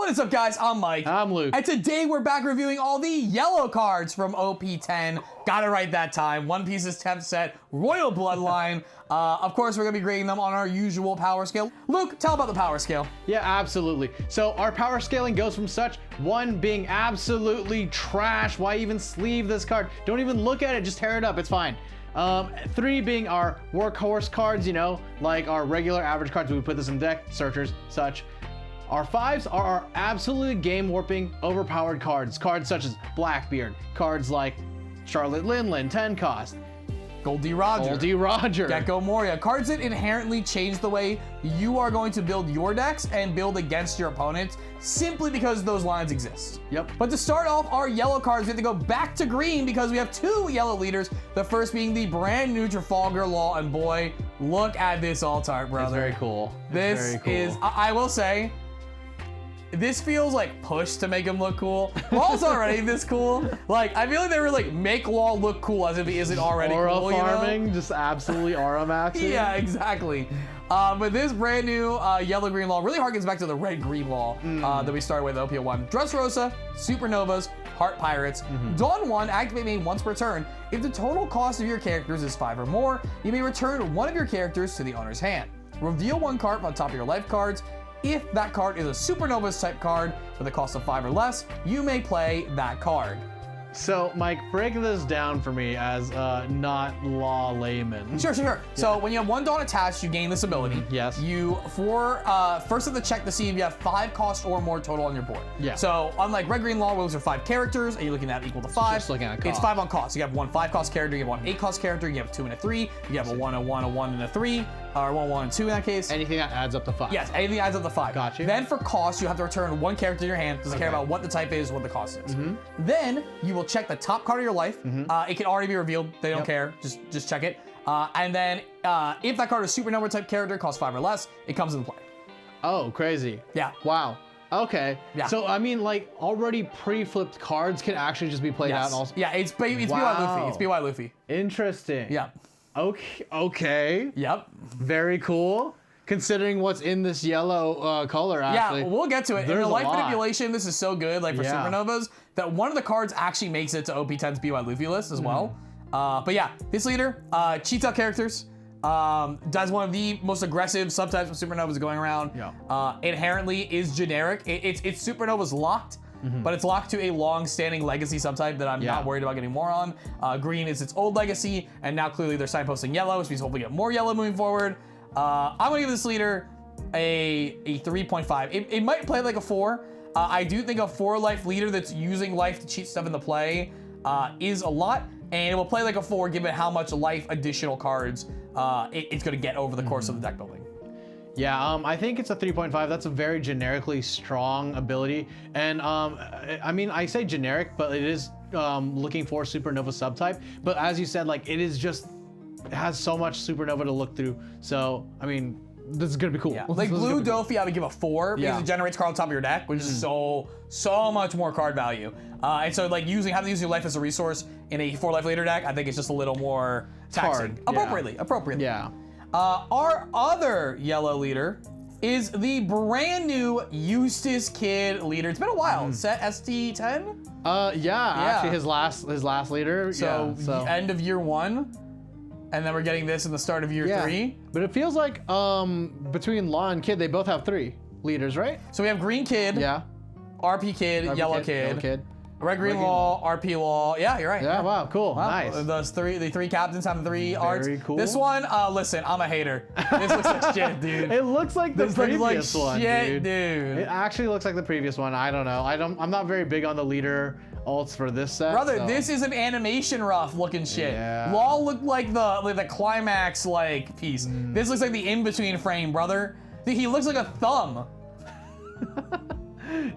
What is up, guys? I'm Mike. I'm Luke. And today we're back reviewing all the yellow cards from OP10. Got it right that time. One Piece's 10th set, Royal Bloodline. Of course, we're going to be grading them on our usual power scale. Luke, tell about the power scale. Yeah, absolutely. So our power scaling goes from such, 1 being absolutely trash. Why even sleeve this card? Don't even look at it, just tear it up, it's fine. 3 being our workhorse cards, you know, like our regular average cards. We put this in deck, searchers, such. Our 5s are our absolutely game warping, overpowered cards. Cards such as Blackbeard, cards like Charlotte Linlin, 10 cost. Goldie Roger. Gecko Moria. Cards that inherently change the way you are going to build your decks and build against your opponents simply because those lines exist. Yep. But to start off our yellow cards, we have to go back to green because we have 2 yellow leaders. The first being the brand new Trafalgar Law, and boy, look at this alt art, brother. It's very cool. This is, I will say, this feels like pushed to make him look cool. Law's already this cool. Like, I feel like they were like, make Law look cool as if he isn't already aura cool, farming, you know? just absolutely aura maxing. Yeah, exactly. But this brand new yellow-green Law really harkens back to the red-green Law that we started with OP10. Dressrosa, Supernovas, Heart Pirates. Dawn 1, activate main once per turn. If the total cost of your characters is 5 or more, you may return one of your characters to the owner's hand. Reveal 1 card from the top of your life cards. If that card is a Supernovas type card with a cost of 5 or less, you may play that card. So, Mike, break this down for me as not law layman. Sure. Yeah. So when you have 1 Dawn attached, you gain this ability. Yes. You, first have to check to see if you have 5 cost or more total on your board. Yeah. So unlike red, green, law, those are 5 characters, and you're looking at equal to 5. Just looking at cost. It's 5 on cost. You have 1 5-cost character, you have 1 8-cost character, you have 2 and a 3, you have a 1, a 1, a 1, and a 3, or 1, 1, and 2 in that case. Anything that adds up to 5. Yes, anything that adds up to 5. Got you. Then for cost, you have to return 1 character to your hand. Doesn't care about what the type is, what the cost is. Then you will check the top card of your life. It can already be revealed. They don't care. Just check it. And then if that card is Supernova type character, costs 5 or less, it comes into play. Oh, crazy. Yeah. Wow. Okay. Yeah. So, I mean, like, already pre-flipped cards can actually just be played out and also. Yeah, it's BY Luffy. It's BY Luffy. Interesting. Yeah. Okay. Yep. Very cool. Considering what's in this yellow color, actually. Yeah, we'll get to it. In There's the a life lot. manipulation, this is so good, like for Supernovas, that one of the cards actually makes it to OP10's BY Luffy list as well. But yeah, this leader, cheats out characters, does one of the most aggressive subtypes of Supernovas going around. Yeah. Inherently is generic. It's Supernovas locked, but it's locked to a long-standing legacy subtype that I'm not worried about getting more on. Green is its old legacy, and now clearly they're signposting yellow, which means hopefully get more yellow moving forward. I'm gonna give this leader a 3.5. It might play like a 4. I do think a 4-life leader that's using life to cheat stuff in the play is a lot, and it will play like a 4 given how much life additional cards it's gonna get over the course of the deck building. Yeah, I think it's a 3.5. That's a very generically strong ability. And I mean, I say generic, but it is looking for Supernova subtype. But as you said, like, it has so much Supernova to look through. So, I mean, this is gonna be cool. Yeah. Like Blue Dofi, I would give a 4 because it generates card on top of your deck, which is so much more card value. And so, like, having to use your life as a resource in a 4-life later deck, I think it's just a little more taxing. Appropriately. Yeah. Our other yellow leader is the brand new Eustass Kid Leader. It's been a while. Set ST10? Actually his last leader. So end of year 1. And then we're getting this in the start of year 3. But it feels like between Law and Kid, they both have 3 leaders, right? So we have Green Kid, RP Kid, Yellow Kid, Red Green Law, RP Law. Yeah, you're right. Yeah, wow, cool, nice. The 3 captains have 3 arts. Very cool. This one, listen, I'm a hater. This looks like shit, dude. It looks like the previous one, dude. It actually looks like the previous one. I don't know. I'm not very big on the leader alts for this set. Brother, this is an animation rough looking shit. Yeah. Law looked like the climax piece. This looks like the in-between frame, brother. Dude, he looks like a thumb.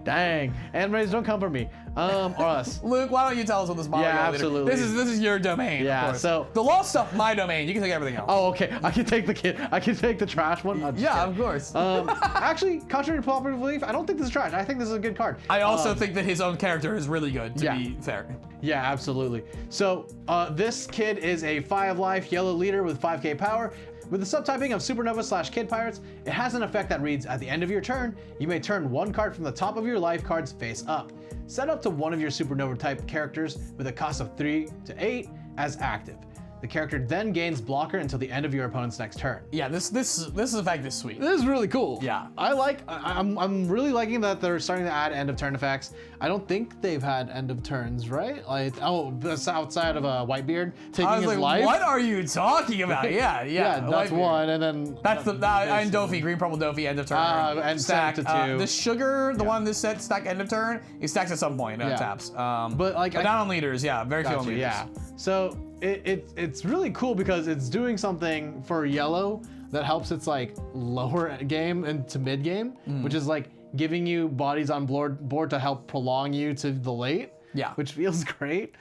Dang. Animators, don't come for me. Or us. Luke, why don't you tell us what this model is? Absolutely. This is your domain. Yeah, of course. so the law stuff, my domain. You can take everything else. Oh, okay. I can take the kid. I can take the trash one. Yeah, of course. Actually, contrary to popular belief, I don't think this is trash. I think this is a good card. I also think that his own character is really good, to be fair. Yeah, absolutely. So this kid is a 5-life yellow leader with 5k power. With the subtyping of Supernova/Kid Pirates, it has an effect that reads, at the end of your turn, you may turn one card from the top of your life cards face up. Set up to one of your Supernova type characters with a cost of 3 to 8 as active. The character then gains blocker until the end of your opponent's next turn. Yeah, this effect is sweet. This is really cool. Yeah. I'm really liking that they're starting to add end of turn effects. I don't think they've had end of turns, right? Like, that's outside of a Whitebeard taking his life. What are you talking about? Yeah, that's one, and then that's and Dofi, green purple Dofi, end of turn. And stack to 2. The sugar, the one this set stack end of turn, it stacks at some point. Taps. But not on leaders. Yeah, very few on leaders. Yeah. So it's really cool because it's doing something for yellow that helps its like lower game into mid game, which is like giving you bodies on board to help prolong you to the late. Yeah, which feels great.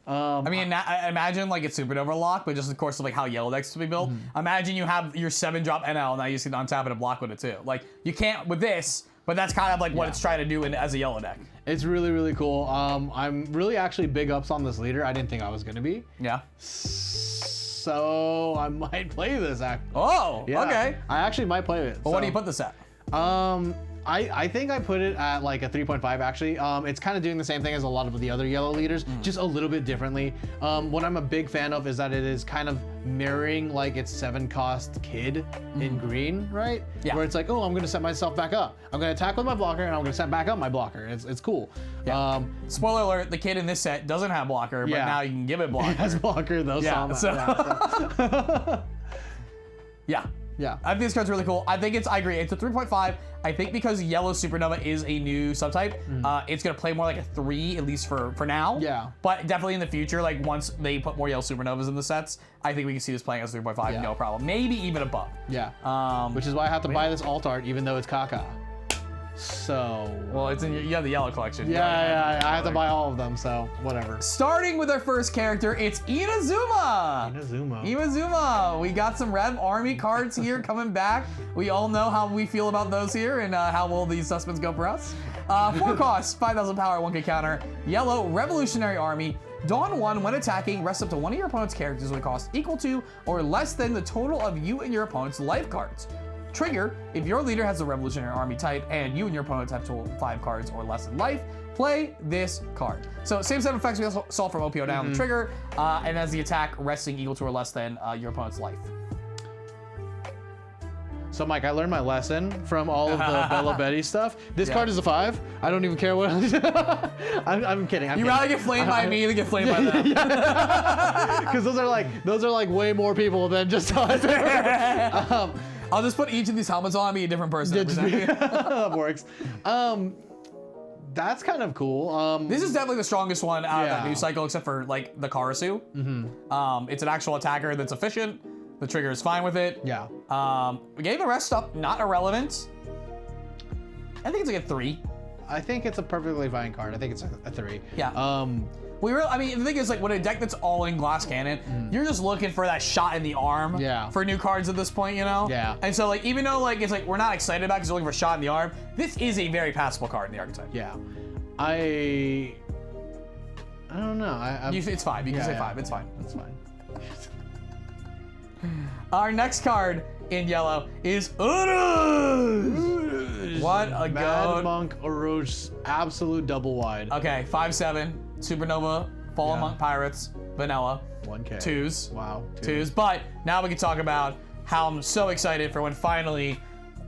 I mean, imagine like it's Supernova lock, but just of course of like how yellow decks to be built. Imagine you have your 7-drop NL, now you see untap it and block with it too. Like you can't with this, but that's kind of like what it's trying to do as a yellow deck. It's really, really cool. I'm really actually big ups on this leader. I didn't think I was gonna be. Yeah. So I might play this actually. Oh, yeah. Okay. I actually might play it. Well, what do you put this at? I think I put it at like a 3.5 actually. It's kind of doing the same thing as a lot of the other yellow leaders, just a little bit differently. What I'm a big fan of is that it is kind of mirroring like its 7-cost Kid in green, right? Yeah. Where it's like, oh, I'm gonna set myself back up. I'm gonna attack with my blocker and I'm gonna set back up my blocker. It's cool. Yeah. Spoiler alert, the Kid in this set doesn't have blocker, but now you can give it blocker. It has blocker though, yeah. Yeah, I think this card's really cool. I agree, it's a 3.5. I think because Yellow Supernova is a new subtype, it's gonna play more like a 3, at least for now. Yeah. But definitely in the future, like once they put more Yellow Supernovas in the sets, I think we can see this playing as 3.5, no problem. Maybe even above. Yeah. Which is why I have to buy this alt art, even though it's caca. So. Well, it's in you have the yellow collection. Yeah, I have to buy all of them, so whatever. Starting with our first character, it's Inazuma. Inazuma. We got some Rev Army cards here coming back. We all know how we feel about those here and how will these suspects go for us. 4 costs, 5,000 power, 1k counter. Yellow Revolutionary Army. Dawn 1, when attacking, rest up to one of your opponent's characters with a cost equal to or less than the total of you and your opponent's life cards. Trigger, if your leader has a Revolutionary Army type and you and your opponents have total 5 cards or less in life, play this card. So same set of effects we saw from OPO down the trigger, and as the attack resting equal to or less than your opponent's life. So Mike, I learned my lesson from all of the Bella Betty stuff. This card is a 5. I don't even care what. I'm kidding. You'd rather get flamed by me than get flamed by them. Because those are like way more people than just us. I'll just put each of these helmets on and be a different person. That works. That's kind of cool. This is definitely the strongest one out of that new cycle, except for like the Karasu. It's an actual attacker that's efficient. The trigger is fine with it. Yeah. We gave the rest up, not irrelevant. I think it's like a 3. I think it's a perfectly fine card. I think it's a 3. Yeah. I mean, the thing is, like, with a deck that's all in Glass Cannon, you're just looking for that shot in the arm for new cards at this point, you know? Yeah. And so, like, even though, like, it's like we're not excited about it because we're looking for a shot in the arm, this is a very passable card in the archetype. Yeah. I don't know. It's fine. You can say 5. It's fine. It's fine. Our next card in yellow is Urouge. What a goat. Mad Monk Urouge, absolute double wide. Okay, 5/7. Supernova, Fallen Monk Pirates, Vanilla. 1k. 2s. Wow. 2s. But now we can talk about how I'm so excited for when finally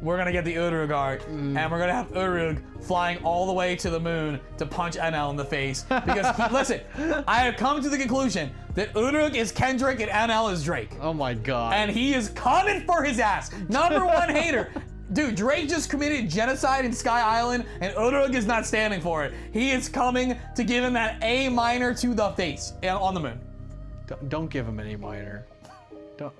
we're gonna get the Urouge art, and we're gonna have Urouge flying all the way to the moon to punch NL in the face. Because listen, I have come to the conclusion that Urouge is Kendrick and NL is Drake. Oh my god. And he is coming for his ass. Number 1 hater. Dude, Drake just committed genocide in Sky Island, and Urouge is not standing for it. He is coming to give him that A minor to the face on the moon. Don't give him an A minor. Don't.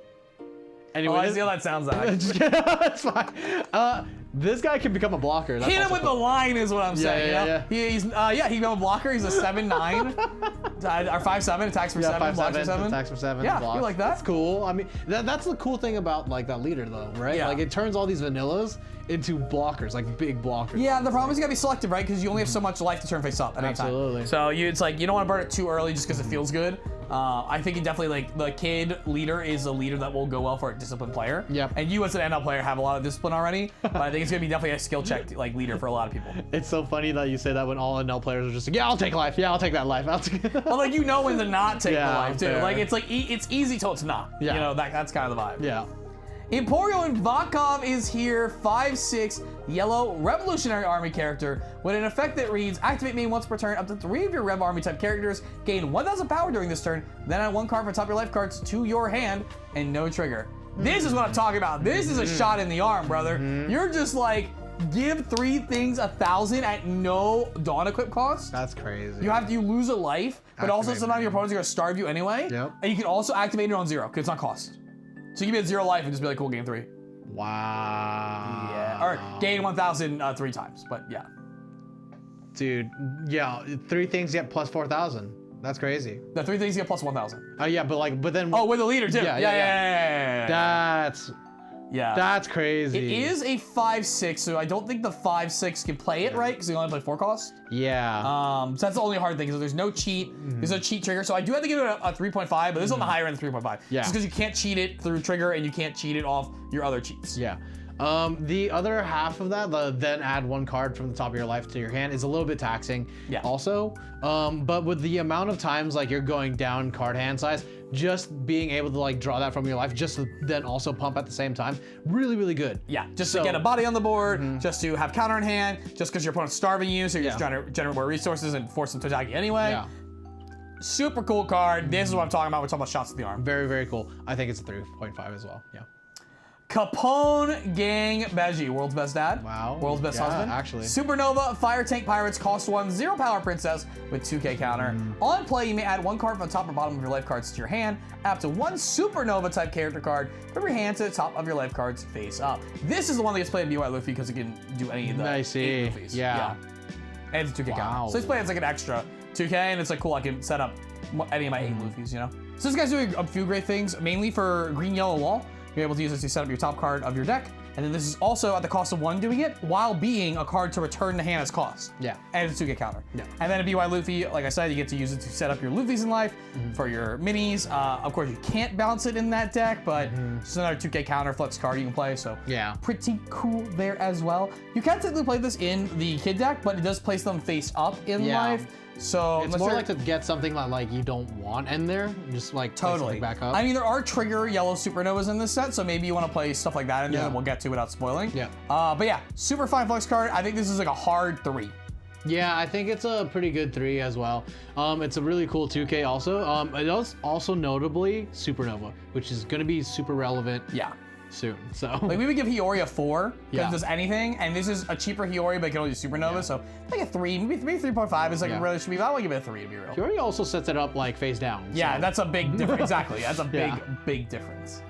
Anyway, I see how that sounds like. That's fine. This guy can become a blocker. Hit him with the line is what I'm saying. He can become a blocker. He's a 7/9. Or 5/7, attacks for 7, blocks for 7. Attacks for 7. Yeah, you like that? That's cool. I mean, that's the cool thing about like that leader though, right? Like it turns all these vanillas into blockers, like big blockers. Yeah, the problem is you gotta be selective, right? Because you only have so much life to turn face up at any time. Absolutely. So it's like you don't want to burn it too early just because it feels good. I think it definitely, like, the Kid Leader is a leader that will go well for a disciplined player. Yep. And you as an NL player have a lot of discipline already, but I think it's gonna be definitely a skill check like leader for a lot of people. It's so funny that you say that when all NL players are just like, yeah, I'll take life. Yeah, I'll take that life. Well, like, you know when to not take the Yeah, life too. fair. Like it's it's easy till it's not. Yeah. You know, that's kind of the vibe. Yeah. Emporio Ivankov is here, 5'6", yellow Revolutionary Army character with an effect that reads, activate main once per turn, up to 3 of your Rev Army type characters, gain 1,000 power during this turn, then add 1 card from top of your life cards to your hand, and no trigger. This is what I'm talking about. This is a shot in the arm, brother. You're just like, give 3 things 1,000 at no Dawn equip cost. That's crazy. You lose a life, but also Activate sometimes your main. opponents are gonna starve you anyway. Yep. And you can also activate it on 0, because it's not cost. So you can be at 0 life and just be like, cool, game 3. Wow. Yeah. Or gain 1,000 3 times, but yeah. Dude, yeah, 3 things get plus 4,000. That's crazy. The 3 things you get plus 1,000. Oh yeah, but then. Oh, with the leader too. Yeah, Yeah. That's crazy. It is a 5/6, so I don't think the 5/6 can play it right because you only play 4 cost. Yeah. So that's the only hard thing. So there's no cheat. There's no cheat trigger. So I do have to give it a 3.5, but this is on the higher end of 3.5. Yeah. Just because you can't cheat it through trigger and you can't cheat it off your other cheats. Yeah. The other half of that, the then add 1 card from the top of your life to your hand, is a little bit taxing. Yeah. Also, but with the amount of times like you're going down card hand size, just being able to like draw that from your life, just to then also pump at the same time, really, really good. Yeah, just to get a body on the board, just to have counter in hand, just because your opponent's starving you, so you're just trying to generate more resources and force them to attack you anyway. Yeah. Super cool card. This is what I'm talking about. We're talking about shots to the arm. Very, very cool. I think it's a 3.5 as well. Yeah. Capone Gang Bege, world's best dad. Wow. World's best husband. Actually. Supernova Fire Tank Pirates, cost 1, 0 power princess with 2k counter. On play, you may add 1 card from the top or bottom of your life cards to your hand, add up to 1 Supernova type character card from your hand to the top of your life cards face up. This is the one that gets played in BY Luffy because it can do any of the 8 Luffys. Yeah. And it's a 2k Wow. counter. So it's played as like an extra 2k, and it's like cool, I can set up any of my 8 Luffys, you know? So this guy's doing a few great things, mainly for green, yellow wall. You're able to use this to set up your top card of your deck. And then this is also at the cost of 1 doing it, while being a card to return to hand as cost. Yeah. And it's a 2k counter. Yeah. And then a BY Luffy, like I said, you get to use it to set up your Luffys in life for your minis. Of course, you can't bounce it in that deck, but it's another 2k counter flex card you can play, so Yeah. pretty cool there as well. You can technically play this in the kid deck, but it does place them face up in Yeah. life. So It's more like to get something that like you don't want in there, just like place totally something back up. I mean, there are trigger yellow supernovas in this set, so maybe you want to play stuff like that in there Yeah. that we'll get to without spoiling. Yeah. But yeah, super fine flex card. I think this is like a hard 3. Yeah, I think it's a pretty good 3 as well. It's a really cool 2K also. It is also notably Supernova, which is going to be super relevant Yeah. soon. So Like we would give Hiyori a 4 because Yeah. it does anything, and this is a cheaper Hiyori, but it can only do supernova, so like a 3, maybe 3.5 is like Yeah. it really should be. I would give it a 3 to be real. Fury also sets it up like face down. Yeah, so. that's a big difference. Exactly, that's a big, Yeah. big difference.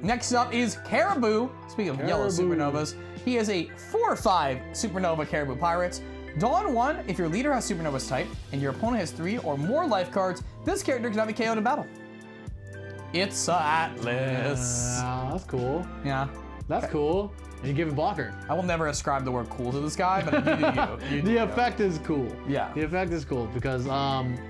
Next up is Caribou. Speaking of yellow Caribou. supernovas, he is a 4/5 supernova Caribou Pirates. Dawn 1, if your leader has supernovas type and your opponent has 3 or more life cards, this character cannot be KO'd in battle. It's Atlas. That's cool. Yeah. That's cool. And you give him blocker. I will never ascribe the word cool to this guy, but you do you. You do The you. effect is cool. Yeah. The effect is cool because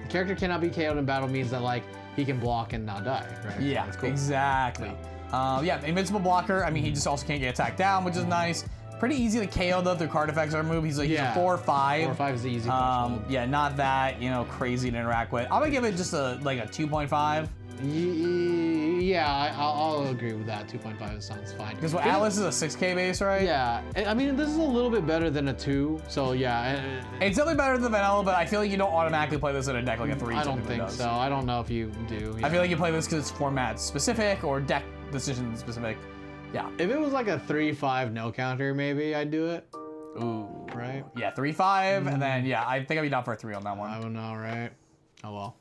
character cannot be KO'd in battle means that like he can block and not die, right? Yeah, That's cool. exactly. Yeah, invincible blocker. I mean, he just also can't get attacked down, which is nice. Pretty easy to KO though through card effects or move. He's like he's a 4/5. 4/5 is the easy threshold. Yeah, not that crazy to interact with. I'm gonna give it just a 2.5 Yeah, I'll agree with that. 2.5 sounds fine. because Atlas is a 6k base, right? Yeah, I mean this is a little bit better than a 2, so yeah. It's definitely better than vanilla, but I feel like you don't automatically play this in a deck like a 3. I don't typically think does. so. I don't know if you do. I feel like you play this because it's format specific or deck decision specific. Yeah. If it was like a 3/5 no counter, maybe I'd do it. Ooh. Right? Yeah, 3/5, and then yeah, I think I'd be down for a 3 on that one. I don't know, right? Oh well.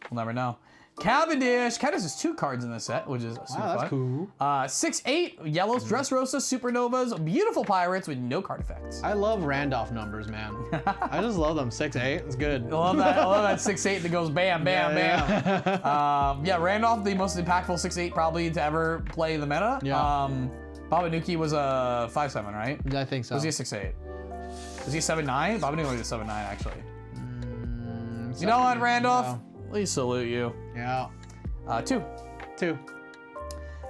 We'll never know. Cavendish. Cavendish has 2 cards in this set, which is super Wow, that's fun. cool. 6/8 yellows, Dressrosa, Supernovas, beautiful pirates with no card effects. I love Randolph numbers, man. I just love them. 6/8, it's good. I love that. I love that 6/8 that goes bam, bam, bam. Yeah, Randolph, the most impactful 6/8 probably to ever play the meta. Yeah. Babanuki was a 5/7, right? I think so. Was he a 6/8? Was he a 7/9? Babanuki was a 7/9 actually. You know what, Randolph? No. Please salute you. Yeah. 2. 2.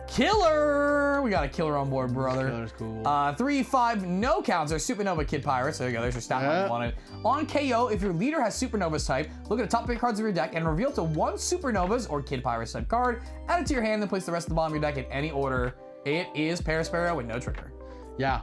Killer! We got a killer on board, brother. Killer's cool. 3, 5, no counts are Supernova Kid Pirates. There you go, there's your stat line you wanted. On KO, if your leader has Supernovas type, look at the top 3 cards of your deck and reveal to 1 Supernovas or Kid Pirates type card, add it to your hand and place the rest of the bottom of your deck in any order. It is Parasparrow with no trigger. Yeah.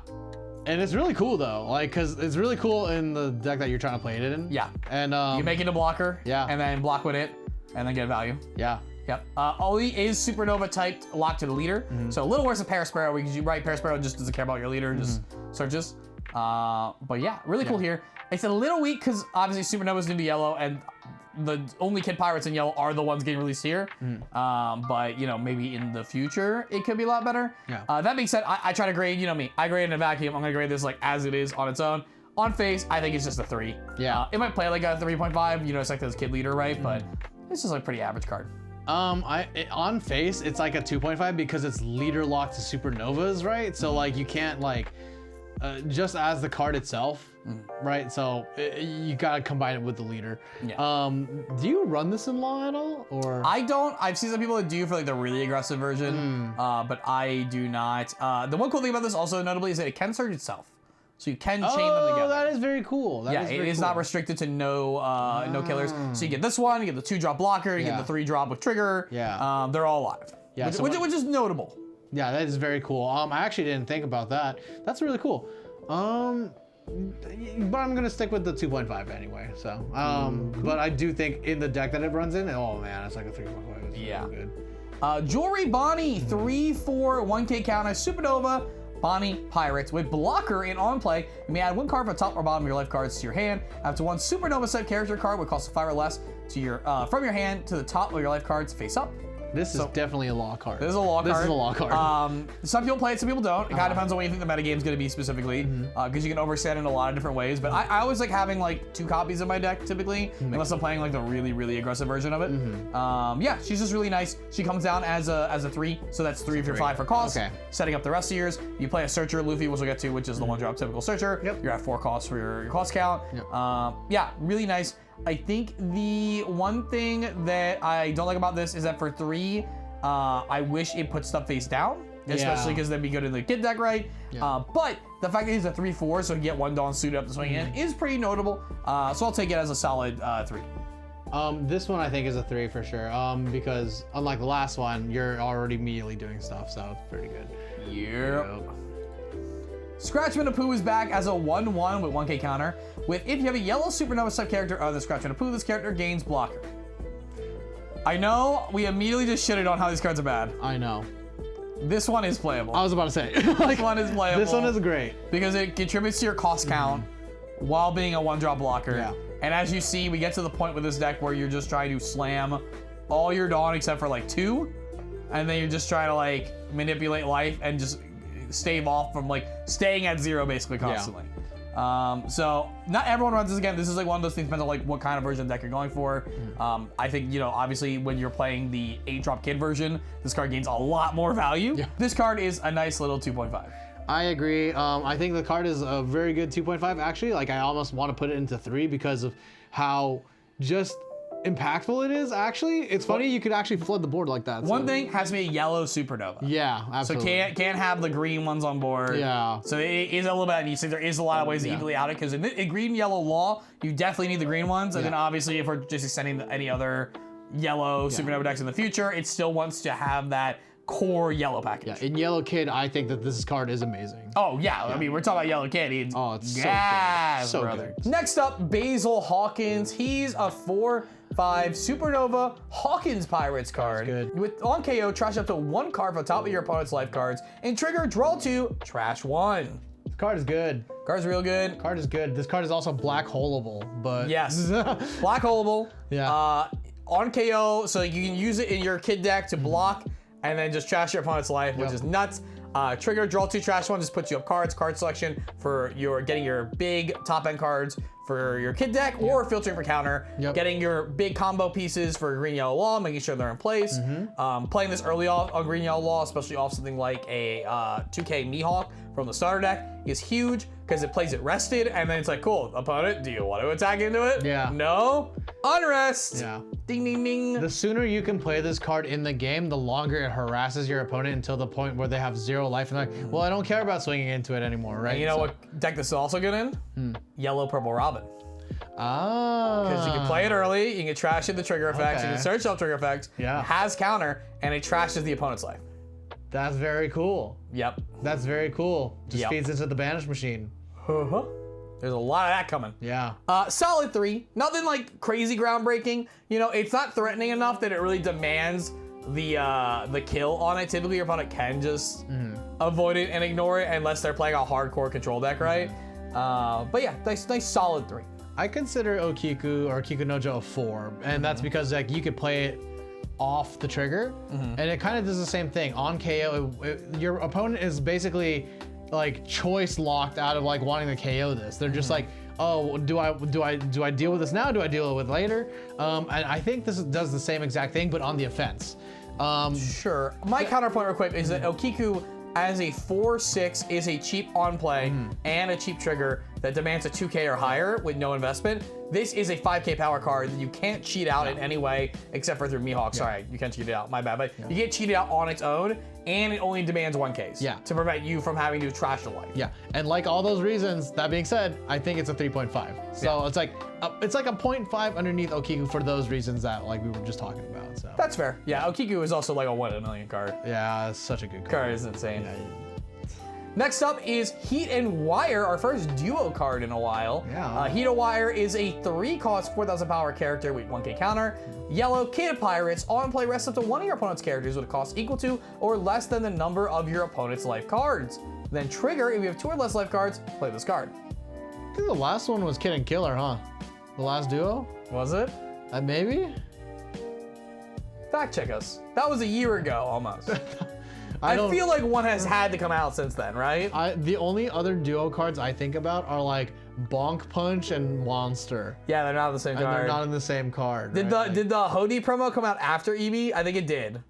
And it's really cool though, like, cause it's really cool in the deck that you're trying to play it in. Yeah. And you make it a blocker. Yeah. And then block with it, and then get value. Yeah. Yep. Oli is Supernova typed locked to the leader. So a little worse than Parasparrow because you write Parasparrow just doesn't care about your leader, just searches. But yeah, really cool here. It's a little weak because obviously Supernova's new to yellow and the only Kid Pirates in yellow are the ones getting released here. But you know, maybe in the future it could be a lot better. Yeah. That being said, I try to grade, you know me, I grade in a vacuum. I'm gonna grade this like as it is on its own. On face, I think it's just a 3. Yeah. It might play like a 3.5, you know, it's like this Kid Leader, right? But it's just like a pretty average card. On face, it's like a 2.5 because it's leader locked to Supernovas, right? So like you can't like, just as the card itself, right? So you gotta combine it with the leader. Yeah. Do you run this in law at all, or? I don't. I've seen some people that do for like the really aggressive version, but I do not. The one cool thing about this also notably is that it can search itself. So you can chain them together. Oh, that is very cool. Yeah, it is not restricted to no killers. So you get this one, you get the 2-drop blocker, you get the 3-drop with trigger. Yeah. They're all alive. Yeah, which is notable. Yeah, that is very cool. I actually didn't think about that. That's really cool. But I'm gonna stick with the 2.5 anyway. So, but I do think in the deck that it runs in, oh man, it's like a 3.5. Yeah. Really good. Jewelry Bonney, 3/4 1K counter Supernova. Bonney Pirates with blocker in on play. You may add 1 card from the top or bottom of your life cards to your hand. Up to 1 Supernova set character card would cost 5 or less to your from your hand to the top of your life cards face up. This is definitely a law card. This is a law card. This is a law card. Some people play it, some people don't. It kind of depends on what you think the metagame's going to be specifically, because you can overstand it in a lot of different ways. But I always like having like 2 copies of my deck typically, unless I'm playing like the really, really aggressive version of it. Yeah, she's just really nice. She comes down as a 3, so that's 3 of your 5 for cost. Okay. Setting up the rest of yours. You play a Searcher Luffy, which we'll get to, which is the 1-drop typical Searcher. Yep. You're at 4 costs for your cost count. Yep. Yeah, really nice. I think the one thing that I don't like about this is that for 3, I wish it put stuff face down, especially because that'd be good in the kid deck, right? Yeah. But the fact that he's a 3/4, so you get 1 Dawn suited up to swing in, is pretty notable. So I'll take it as a solid 3. This one I think is a 3 for sure. Because unlike the last one, you're already immediately doing stuff, so it's pretty good. Yep. Scratchmen Apoo is back as a 1/1 with 1K counter. With if you have a yellow Supernova sub character other than Scratchmen Apoo, this character gains blocker. I know we immediately just shitted on how these cards are bad. I know. This one is playable. I was about to say. This one is playable. This one is great. Because it contributes to your cost count while being a 1-drop blocker. Yeah. And as you see, we get to the point with this deck where you're just trying to slam all your Dawn except for like 2. And then you're just trying to like manipulate life and just stave off from like staying at 0 basically constantly. So not everyone runs this again. This is like one of those things depends on like what kind of version of deck you're going for. I think, you know, obviously when you're playing the 8-drop kid version, this card gains a lot more value. Yeah. This card is a nice little 2.5. I agree. I think the card is a very good 2.5 actually. Like I almost want to put it into 3 because of how just impactful it is actually. It's funny you could actually flood the board like that. One thing has to be a yellow Supernova. Yeah, absolutely. So can't have the green ones on board. Yeah. So it is a little bit niche. There is a lot of ways to evenly out it because in green yellow law you definitely need the green ones, and then obviously if we're just extending any other yellow Supernova decks in the future, it still wants to have that core yellow package. Yeah, in Yellow Kid, I think that this card is amazing. Oh yeah, I mean we're talking about Yellow Kid. It's so gas, good. So brother. good. Next up, Basil Hawkins. He's a 4/5 Supernova Hawkins Pirates card. Good. With on KO, trash up to 1 card from the top of your opponent's life cards, and trigger draw 2, trash 1. This card is good. Card's real good. Card is good. This card is also black holeable, but Yes, black holeable. Yeah. On KO, so you can use it in your kid deck to block and then just trash your opponent's life, which is nuts. Trigger, draw 2, trash 1, just puts you up cards. Card selection for your getting your big top end cards for your kid deck, or filtering for counter, getting your big combo pieces for green yellow law, making sure they're in place. Playing this early off on green yellow law, especially off something like a 2K Mihawk from the starter deck, is huge because it plays it rested, and then it's like, cool, opponent, do you want to attack into it? Yeah. No? Unrest. Yeah. Ding, ding, ding. The sooner you can play this card in the game, the longer it harasses your opponent until the point where they have 0 life and they're like, well, I don't care about swinging into it anymore, right? And you know what deck this is also good in? Yellow, purple, Robin. Ah. Because you can play it early, you can trash it the trigger effects, you can search up trigger effects, it has counter, and it trashes the opponent's life. That's very cool. Yep. That's very cool. Just feeds into the banish machine. There's a lot of that coming. Yeah. Solid 3. Nothing like crazy groundbreaking. You know, it's not threatening enough that it really demands the kill on it. Typically, your opponent can just avoid it and ignore it unless they're playing a hardcore control deck, right? But yeah, nice solid 3. I consider Okiku or Kikunojo a 4, and that's because like you could play it off the trigger, and it kind of does the same thing. On KO, your opponent is basically like choice locked out of like wanting to KO this. They're just like, oh, do I deal with this now? Do I deal with it later? And I think this does the same exact thing, but on the offense. Sure. My counterpoint real quick is that Okiku as a 4/6 is a cheap on play and a cheap trigger that demands a 2K or higher with no investment. This is a 5K power card that you can't cheat out in any way except for through Mihawk. Sorry, you can't cheat it out. My bad. But you get cheated out on its own, and it only demands 1Ks to prevent you from having to trash the life. Yeah, and like all those reasons, that being said, I think it's a 3.5. So it's like a 0.5 underneath Okiku for those reasons that like we were just talking about. So that's fair. Yeah, Okiku is also like a 1 in a million card. Yeah, it's such a good card. Card is insane. Next up is Heat and Wire, our first duo card in a while. Heat and Wire is a 3-cost 4,000 power character with 1K counter. Yellow, Kid Pirates. On play, rest up to one of your opponent's characters with a cost equal to or less than the number of your opponent's life cards. Then trigger, if you have 2 or less life cards, play this card. I think the last one was Kid and Killer, huh? The last duo? Was it? Maybe? Fact check us. That was a year ago, almost. I feel like one has had to come out since then, right? The only other duo cards I think about are like Bonk Punch and Monster. Yeah, they're not in the same card. And they're not in the same card. Did the Hody promo come out after EB? I think it did.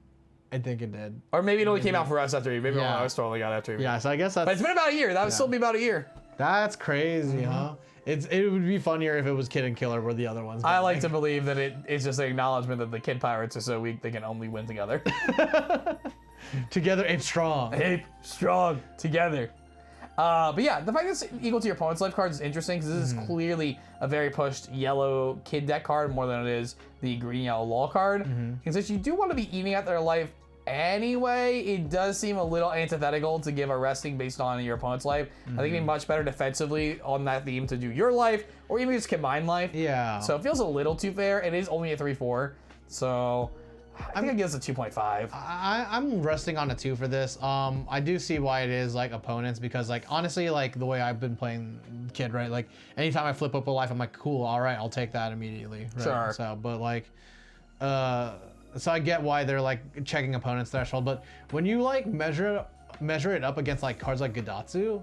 I think it did. Or maybe it only came out for us after EB. Maybe I was totally got after EB. Yeah, so I guess that's... But it's been about a year. That would still be about a year. That's crazy, huh? It would be funnier if it was Kid and Killer were the other ones. I like to believe that it's just an acknowledgement that the Kid Pirates are so weak they can only win together. Together, ape strong. Ape strong together. But yeah, the fact that it's equal to your opponent's life cards is interesting because this is clearly a very pushed yellow kid deck card more than it is the green yellow law card. And since you do want to be eating at their life anyway, it does seem a little antithetical to give a resting based on your opponent's life. I think it'd be much better defensively on that theme to do your life or even just combine life. Yeah. So it feels a little too fair. It is only a 3/4. So I think I give this a 2.5. I'm resting on a 2 for this. I do see why it is like opponents because like honestly like the way I've been playing Kid, right? Like anytime I flip up a life, I'm like, cool, all right, I'll take that immediately. Right? Sure. So, but like, so I get why they're like checking opponent's threshold, but when you like measure it up against like cards like Gadatsu,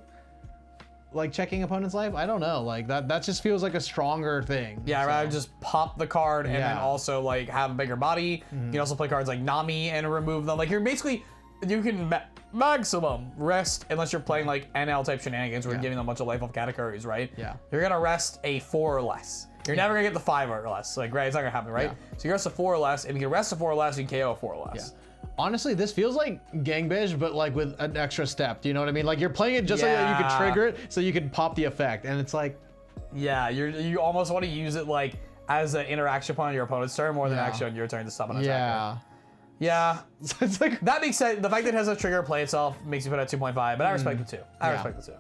like checking opponent's life, I don't know, like that just feels like a stronger thing. Yeah, I'd rather just pop the card and then also like have a bigger body. You can also play cards like Nami and remove them. Like you can maximum rest unless you're playing like NL type shenanigans where you're giving them a bunch of life off categories, right? Yeah. You're gonna rest a 4 or less. You're never gonna get the 5 or less. Like, right, it's not gonna happen, right? So you rest a 4 or less. If you can rest a 4 or less, you can KO a 4 or less. Honestly, this feels like Gangbej, but like with an extra step. Do you know what I mean? Like you're playing it just so that you can trigger it, so you can pop the effect, and it's like, you almost want to use it like as an interaction point on your opponent's turn more than actually on your turn to stop an attacker. Yeah. It's like that makes sense. The fact that it has a trigger play itself makes you put at 2.5, but I respect the 2. I respect the 2.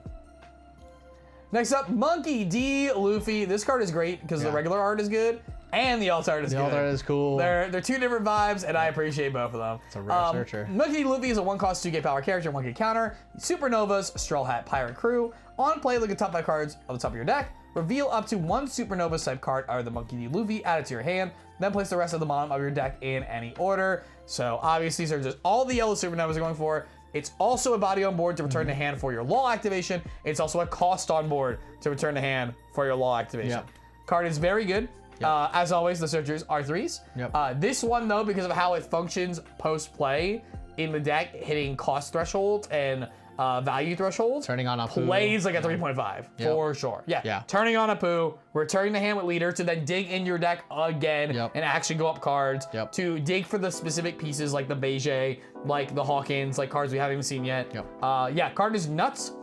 Next up, Monkey.D.Luffy. This card is great because the regular art is good and the alt art is good. The alt art is cool. They're 2 different vibes, and I appreciate both of them. It's a rare searcher. Monkey.D.Luffy is a 1-cost 2K power character, 1K counter. Supernovas, Straw Hat Pirate Crew. On play, look at top 5 cards on the top of your deck. Reveal up to 1 Supernova type card out of the Monkey.D.Luffy, add it to your hand, then place the rest of the bottom of your deck in any order. So obviously these are just all the yellow Supernovas are going for. It's also a body on board to return to hand for your law activation. It's also a cost on board to return to hand for your law activation. Yep. Card is very good. Yep. As always, the searchers are 3s. Yep. This one, though, because of how it functions post-play in the deck, hitting cost thresholds and value thresholds, turning on Apoo plays like a 3.5 for sure. Yeah. Turning on Apoo, returning the hand with leader to then dig in your deck again and actually go up cards to dig for the specific pieces like the Bege, like the Hawkins, like cards we haven't even seen yet. Yeah, card is nuts.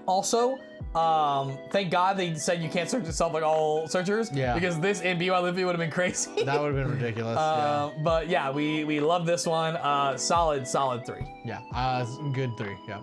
Also, thank God they said you can't search yourself like all searchers. Because this in BY-Luffy would have been crazy. That would have been ridiculous. But yeah, we love this one. Solid 3. Yeah, good 3. Yeah.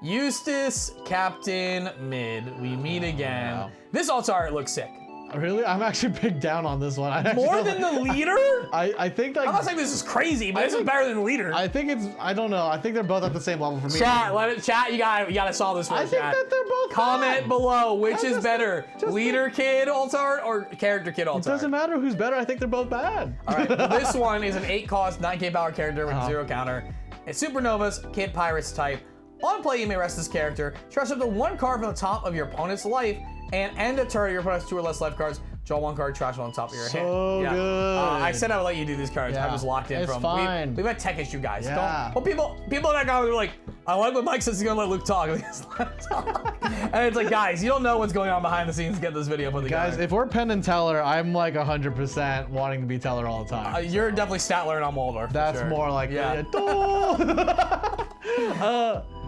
Eustass, Captain, Mid. We meet again. Wow. This alt art looks sick. Really? I'm actually big down on this one. More than the leader? I think like... I'm not saying this is crazy, but this is better than the leader. I think it's... I don't know. I think they're both at the same level for me. Chat, you gotta solve this one. I think that they're both Comment bad. below, which is better? Leader kid alt art or character kid alt art? It doesn't matter who's better. I think they're both bad. All right, well, this one is an 8 cost, 9k power character with 0 counter. It's Supernovas, Kid Pirates type. On play, you may rest this character. Trash up to 1 card from the top of your opponent's life and end a turn. Your opponent has 2 or less life cards. Draw 1 card, trash on top of your hand. So good. I said I would let you do these cards. I was locked in it's from. Fine. We've had tech issue, guys. Well, people in that comment were like, I like what Mike says he's gonna let Luke talk. And it's like, guys, you don't know what's going on behind the scenes. Get this video for the guys. If we're Penn and Teller, I'm like 100% wanting to be Teller all the time. You're definitely Statler and I'm Waldorf. That's more like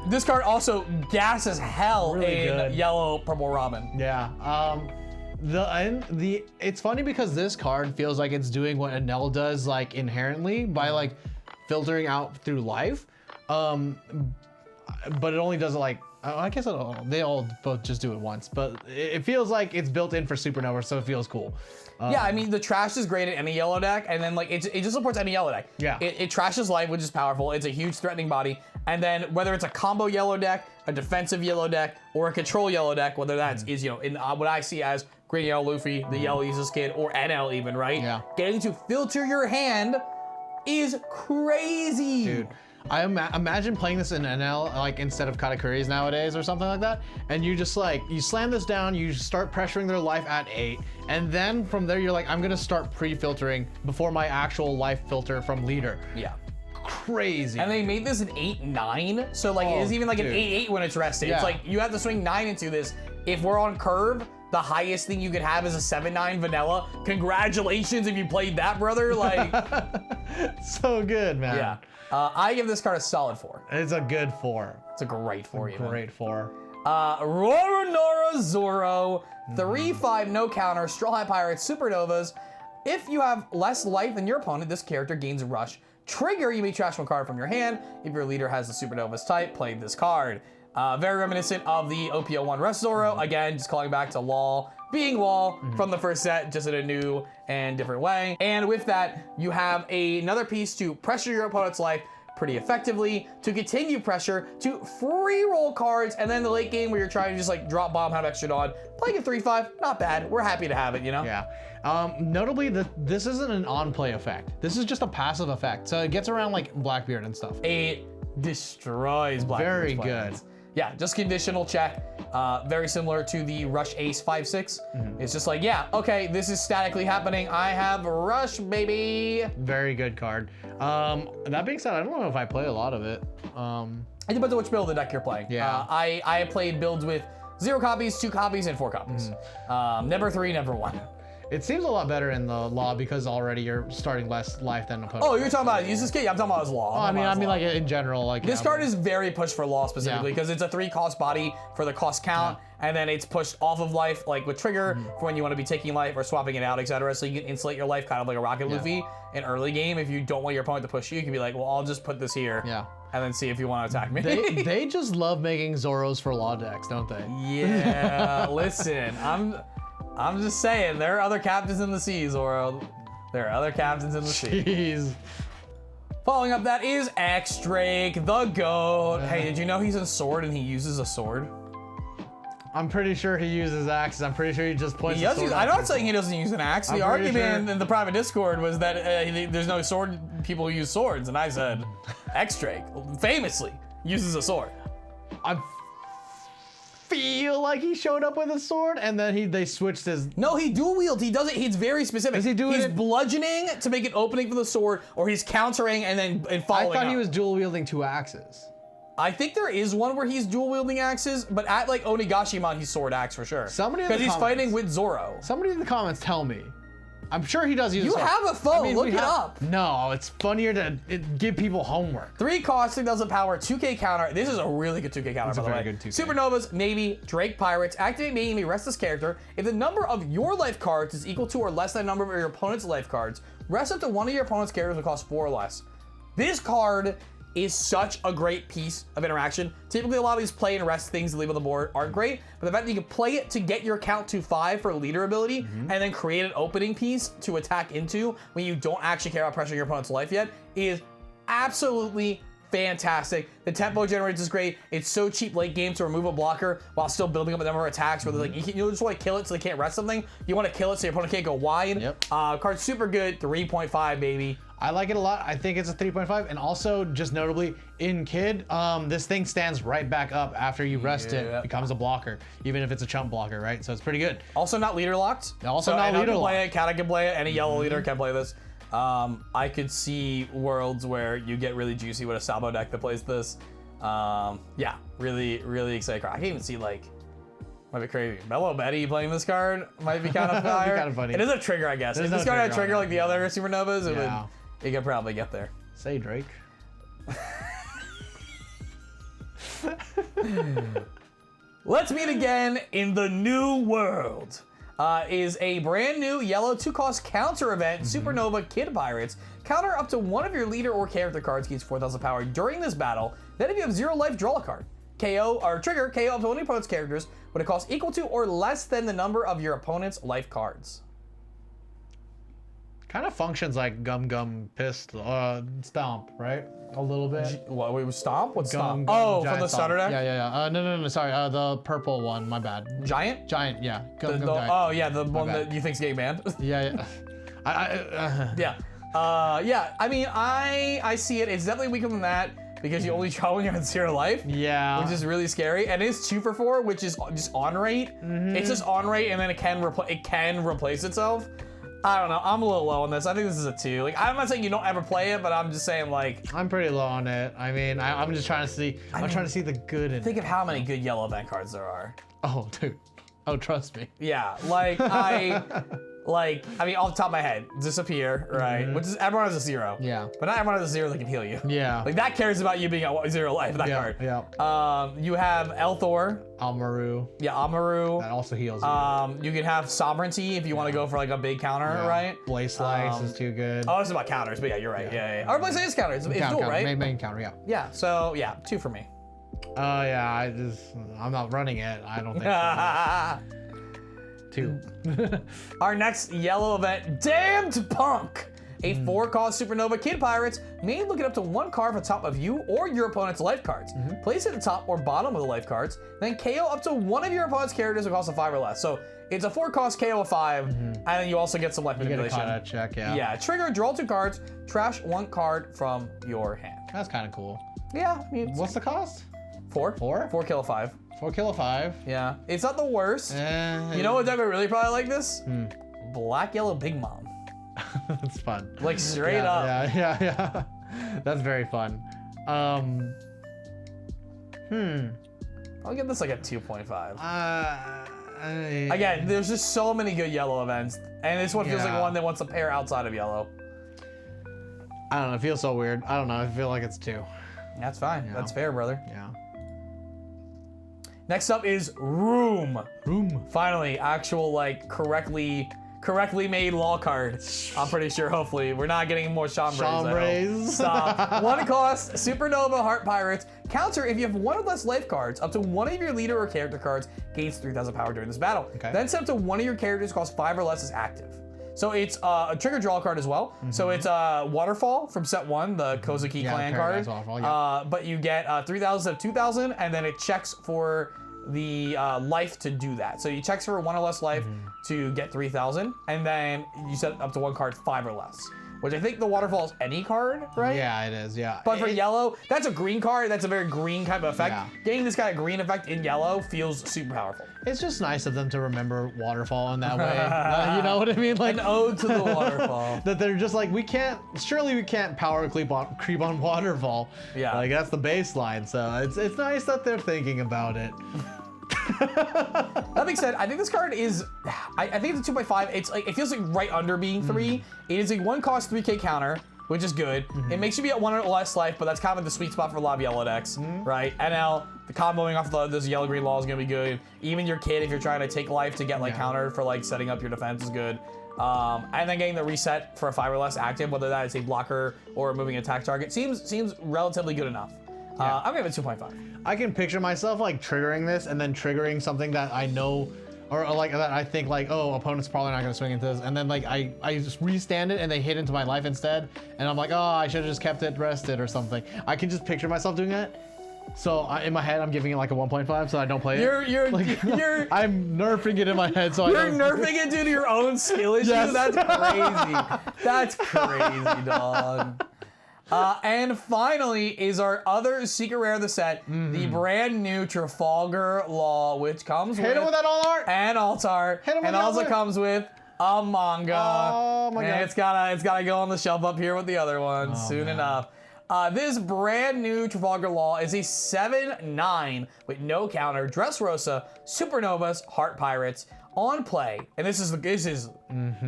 This card also gas as hell really in good. yellow, purple Robin. Yeah. It's funny because this card feels like it's doing what Enel does like inherently by like filtering out through life, but it only does it like I guess they all both just do it once, but it feels like it's built in for Supernova, so it feels cool. Yeah, I mean the trash is great at any yellow deck, and then like it just supports any yellow deck. Yeah, it trashes life, which is powerful. It's a huge threatening body, and then whether it's a combo yellow deck, a defensive yellow deck, or a control yellow deck, whether that's is in what I see as green yellow Luffy, the yellow Eustass Kid, or NL even, right? Yeah. Getting to filter your hand is crazy. Dude. I imagine playing this in NL like instead of Katakuris nowadays or something like that, and you just like you slam this down, you start pressuring their life at 8, and then from there you're like, I'm gonna start pre-filtering before my actual life filter from leader. Yeah. Crazy. And they made this an 8-9, so like it is even like an 8-8 when it's rested. Yeah. It's like you have to swing 9 into this. If we're on curve, the highest thing you could have is a 7-9 vanilla. Congratulations if you played that, brother. Like, so good, man. Yeah. I give this card a solid 4. It's a good 4. It's a great 4. Great 4. Roronoa Zoro, 3/5 no counter, Straw Hat Pirates, Supernovas. If you have less life than your opponent, this character gains Rush. Trigger, you may trash 1 card from your hand. If your leader has the Supernovas type, play this card. Very reminiscent of the OP10 Royal Zoro. Again, just calling back to Law, being Law from the first set, just in a new and different way. And with that, you have another piece to pressure your opponent's life pretty effectively, to continue pressure, to free roll cards, and then the late game where you're trying to just like drop bomb, have extra on. Playing a 3/5, not bad. We're happy to have it, you know? Yeah. Notably, this isn't an on-play effect. This is just a passive effect. So it gets around like Blackbeard and stuff. It destroys Blackbeard's plans. Good. Yeah, just conditional check. Very similar to the Rush Ace 5/6. It's just like, yeah, okay, this is statically happening. I have Rush, baby. Very good card. That being said, I don't know if I play a lot of it. It depends on which build of the deck you're playing. Yeah. I played builds with 0 copies, 2 copies, and 4 copies. Never 3, never 1. It seems a lot better in the Law because already you're starting less life than opponent. Oh, you're talking about Eustass Kid? I'm talking about his Law. Oh, I mean like in general, like this card is very pushed for Law specifically because it's a 3 cost body for the cost count, and then it's pushed off of life like with Trigger for when you want to be taking life or swapping it out, etc. So you can insulate your life kind of like a Rocket Luffy in early game. If you don't want your opponent to push you can be like, well, I'll just put this here. Yeah. And then see if you want to attack me. They just love making Zoros for Law decks, don't they? Yeah. Listen, I'm just saying, there are other captains in the sea, Zoro. There are other captains in the sea. Jeez. Following up, that is X-Drake, the GOAT. Hey, did you know he's in Sword and he uses a sword? I'm pretty sure he uses axes. I'm pretty sure he just points. I'm not saying he doesn't use an axe. The argument in the private Discord was that there's no sword people who use swords, and I said, X-Drake famously uses a sword. I feel like he showed up with a sword, and then they switched his. No, he dual wields. He does it. He's very specific. Does he do He's it? bludgeoning to make an opening for the sword, or he's countering and following. I thought up. he was dual wielding 2 axes. I think there is one where he's dual wielding axes, but at like Onigashima, he's sword axe for sure. Because he's fighting with Zoro. Somebody in the comments tell me. I'm sure he does use. You have a phone. Look it up. No, it's funnier to give people homework. 3 cost, 3,000 power, 2K counter. This is a really good 2K counter, by the way. Good 2K. Supernovas, maybe Drake Pirates. Activate maybe rest this character. If the number of your life cards is equal to or less than the number of your opponent's life cards, rest up to one of your opponent's characters will cost 4 or less. This card is such a great piece of interaction. Typically, a lot of these play and rest things that leave on the board aren't great, but the fact that you can play it to get your count to 5 for leader ability, and then create an opening piece to attack into when you don't actually care about pressuring your opponent's life yet is absolutely fantastic. The tempo generates is great. It's so cheap late game to remove a blocker while still building up a number of attacks where like you just want to kill it so they can't rest something. You want to kill it so your opponent can't go wide. Yep. Card's super good, 3.5 baby. I like it a lot. I think it's a 3.5, and also just notably in Kid, this thing stands right back up after you rest it, becomes a blocker, even if it's a chump blocker, right? So it's pretty good. Also not leader locked. Also not leader locked. Kata can play it. Any yellow leader can play this. I could see worlds where you get really juicy with a Sabo deck that plays this. Yeah, really, really excited. I can't even see like. Might be crazy. Mellow Betty playing this card might be kind of fire. Kind of funny. It is a trigger, I guess. If this card had a trigger like the other Supernovas, it could probably get there. Say Drake. Let's meet again in the new world. Is a brand new yellow 2-cost counter event, Supernova Kid Pirates. Counter up to one of your leader or character cards gains 4,000 power during this battle. Then if you have 0 life, draw a card. KO or trigger KO up to one of your opponent's characters with a cost equal to or less than the number of your opponent's life cards. Kind of functions like Gum Pissed Stomp, right? A little bit. What? Wait, Stomp? What's Stomp? Gum, from the starter deck? Yeah. No, sorry. The purple one. My bad. Giant? Giant, yeah. Giant. Oh, yeah, the one that you think's getting banned. Yeah. Yeah. Yeah. I mean, I see it. It's definitely weaker than that. Because you only draw when you're at 0 life. Yeah. Which is really scary. And it's 2 for 4, which is just on rate. It's just on rate, and then it can replace itself. I don't know. I'm a little low on this. I think this is a 2. Like, I'm not saying you don't ever play it, but I'm just saying like. I'm pretty low on it. I mean, I'm just trying to see. I'm trying to see the good in it. Think of how many good yellow event cards there are. Oh, dude. Oh, trust me. Yeah. Like I mean, off the top of my head, disappear, right? Which is everyone has a 0. Yeah. But not everyone has a 0 that can heal you. Yeah. Like that cares about you being at 0 life. That card. Yeah. You have Elthor. Amaru. Yeah, Amaru. That also heals you. You can have Sovereignty if you want to go for like a big counter, right? Blaze Slice is too good. Oh, it's about counters, but yeah, you're right. Yeah. Or Blaze Slice is counter. It's dual, right? Main counter, yeah. Yeah. So yeah, 2 for me. Yeah. I'm not running it. I don't think so. 2. Our next yellow event, Damned Punk. A 4-cost Supernova Kid Pirates may look it up to 1 card from the top of you or your opponent's life cards. Place it at the top or bottom of the life cards, then KO up to one of your opponent's characters with cost of 5 or less. So it's a 4-cost KO of 5, and then you also get some life manipulation. You get a Kata check, yeah. Yeah, trigger, draw 2 cards, trash 1 card from your hand. That's kind of cool. Yeah, I mean, what's the cost? 4. 4? 4 kill 5. 4 kill 5. Yeah, it's not the worst. You know what deck would really probably like this? Black Yellow Big Mom. That's fun. Like straight up. Yeah. That's very fun. I'll give this like a 2.5. Again, there's just so many good yellow events, and this one feels like one that wants to pair outside of yellow. I don't know. It feels so weird. I don't know. I feel like it's 2. That's fine. Yeah. That's fair, brother. Yeah. Next up is Room. Room. Finally, actual like correctly made law card. I'm pretty sure. Hopefully, we're not getting more Chambres. Stop. 1 cost Supernova Heart Pirates. Counter if you have 1 or less life cards. Up to one of your leader or character cards gains 3,000 power during this battle. Okay. Then set up to one of your characters cost 5 or less is active. So it's a trigger draw card as well. So it's Waterfall from set 1, the Kozuki clan card. Waterfall, But you get 3,000 of 2,000, and then it checks for the life to do that. So you check for 1 or less life to get 3,000, and then you set up to 1 card 5 or less. Which I think the waterfall is any card, right? Yeah, it is, yeah. But for yellow, that's a green card. That's a very green type of effect. Yeah. Getting this kind of green effect in yellow feels super powerful. It's just nice of them to remember waterfall in that way. You know what I mean? Like an ode to the waterfall. That they're just like, surely we can't power creep on waterfall. Yeah. Like that's the baseline. So it's nice that they're thinking about it. That being said, I think this card is, I think it's a 2.5. It's like, it feels like right under being 3. It is a 1 cost 3k counter, which is good. It makes you be at 1 or less life, but that's kind of the sweet spot for a lot of yellow decks, right? And now the comboing off this yellow green law is gonna be good. Even your kid, if you're trying to take life to get like countered for like setting up your defense, is good. And then getting the reset for a 5 or less active, whether that is a blocker or a moving attack target, seems relatively good enough. I'm gonna give it 2.5. I can picture myself like triggering this and then triggering something that I know, or like that I think like, oh, opponent's probably not gonna swing into this, and then like I just restand it and they hit into my life instead, and I'm like, oh, I should have just kept it rested or something. I can just picture myself doing that. So in my head, I'm giving it like a 1.5, so I don't play it. I'm nerfing it in my head, so you're nerfing it due to your own skill issues. Yes. That's crazy. That's crazy, dog. And finally is our other secret rare of the set, the brand new Trafalgar Law, which comes Hit him with that all art. And alt art, and also comes with a manga. Oh my god! It's gotta go on the shelf up here with the other ones soon enough. This brand new Trafalgar Law is a 7/9 with no counter, Dressrosa, Supernovas, Heart Pirates on play, and this is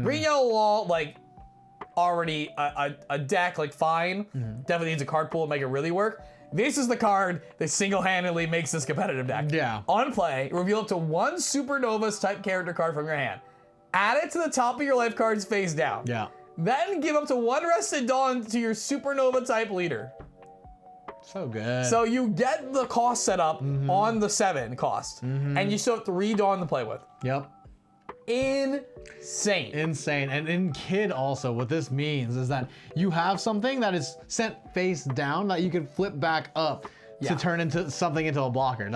green yellow law like. Already a deck like fine, definitely needs a card pool to make it really work. This is the card that single-handedly makes this competitive deck. Yeah. On play, reveal up to 1 Supernovas type character card from your hand. Add it to the top of your life cards face down. Yeah. Then give up to 1 Rested Dawn to your Supernova type leader. So good. So you get the cost set up on the 7 cost, and you still have 3 Dawn to play with. Yep. Insane. And in Kid also, what this means is that you have something that is sent face down that you can flip back up to turn into something into a blocker.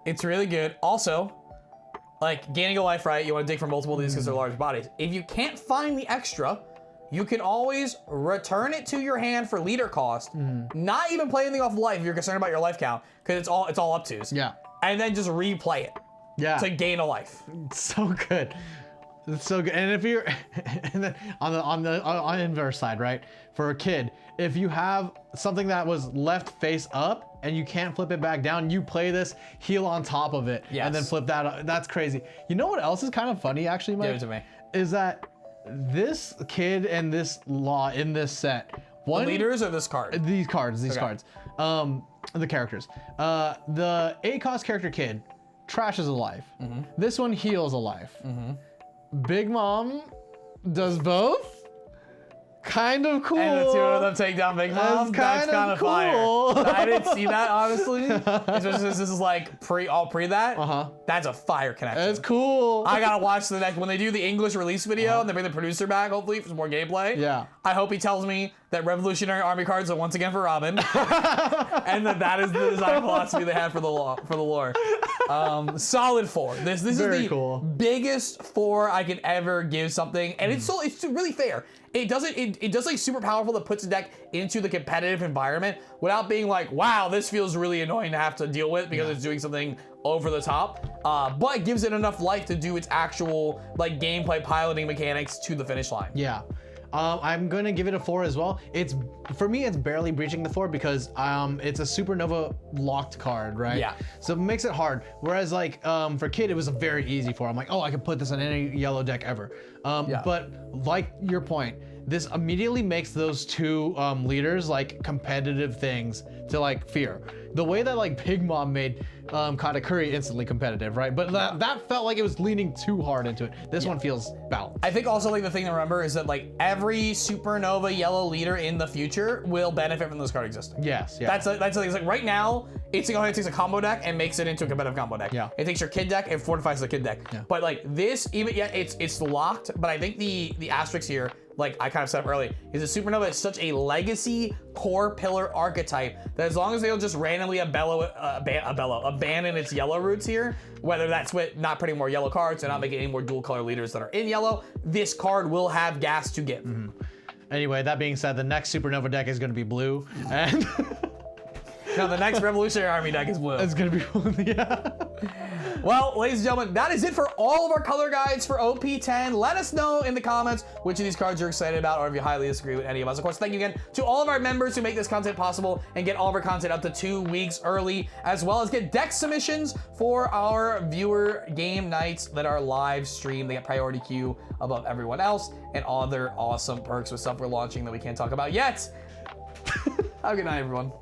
It's really good. Also, like gaining a life, right? You want to dig from multiple of these because they're large bodies. If you can't find the extra, you can always return it to your hand for leader cost. Not even play anything off life if you're concerned about your life count, because it's all up twos. Yeah. And then just replay it. Yeah. To gain a life. It's so good. It's so good. And if you're and then on the inverse side, right? For a kid, if you have something that was left face up and you can't flip it back down, you play this, heal on top of it, and then flip that up. That's crazy. You know what else is kind of funny actually, Mike? Give it to me. Is that this kid and this law in this set. The leaders or this card? These cards. The characters. The 8 cost character kid trashes a life. This one heals a life. Big Mom does both. Kind of cool. And the 2 of them take down Big Mom. That's kind of cool. Fire. I didn't see that, honestly. Especially since this is like pre that. That's a fire connection. That's cool. I gotta watch the next when they do the English release video and they bring the producer back, hopefully for some more gameplay. Yeah. I hope he tells me that Revolutionary Army cards are once again for Robin, and that is the design philosophy they have for the lore. Solid 4. This is the biggest 4 I could ever give something, and it's really fair. It does like super powerful that puts a deck into the competitive environment without being like, wow, this feels really annoying to have to deal with because it's doing something over the top, but gives it enough life to do its actual like gameplay piloting mechanics to the finish line. Yeah. I'm gonna give it a 4 as well. For me, it's barely breaching the 4 because it's a Supernova locked card, right? Yeah. So it makes it hard. Whereas like for Kid, it was a very easy 4. I'm like, oh, I could put this on any yellow deck ever. But like your point, this immediately makes those 2 leaders like competitive things to like fear. The way that like Big Mom made Katakuri instantly competitive, right? But that felt like it was leaning too hard into it. This one feels balanced. I think also like the thing to remember is that like every Supernova yellow leader in the future will benefit from this card existing. Yes, yeah. That's like right now, it takes a combo deck and makes it into a competitive combo deck. Yeah. It takes your kid deck and fortifies the kid deck. Yeah. But like this, even it's locked, but I think the asterisk here, like I kind of said earlier, is a Supernova is such a legacy core pillar archetype that as long as they don't just randomly abandon its yellow roots here, whether that's with not putting more yellow cards and not making any more dual color leaders that are in yellow, this card will have gas to give. Anyway, that being said, the next Supernova deck is going to be blue, and no, the next Revolutionary Army deck is blue. it's going to be blue. Yeah. Well, ladies and gentlemen, that is it for all of our color guides for OP10. Let us know in the comments which of these cards you're excited about or if you highly disagree with any of us. Of course, thank you again to all of our members who make this content possible and get all of our content up to 2 weeks early, as well as get deck submissions for our viewer game nights that are live streamed. They get priority queue above everyone else and other awesome perks with stuff we're launching that we can't talk about yet. Have a good night, everyone.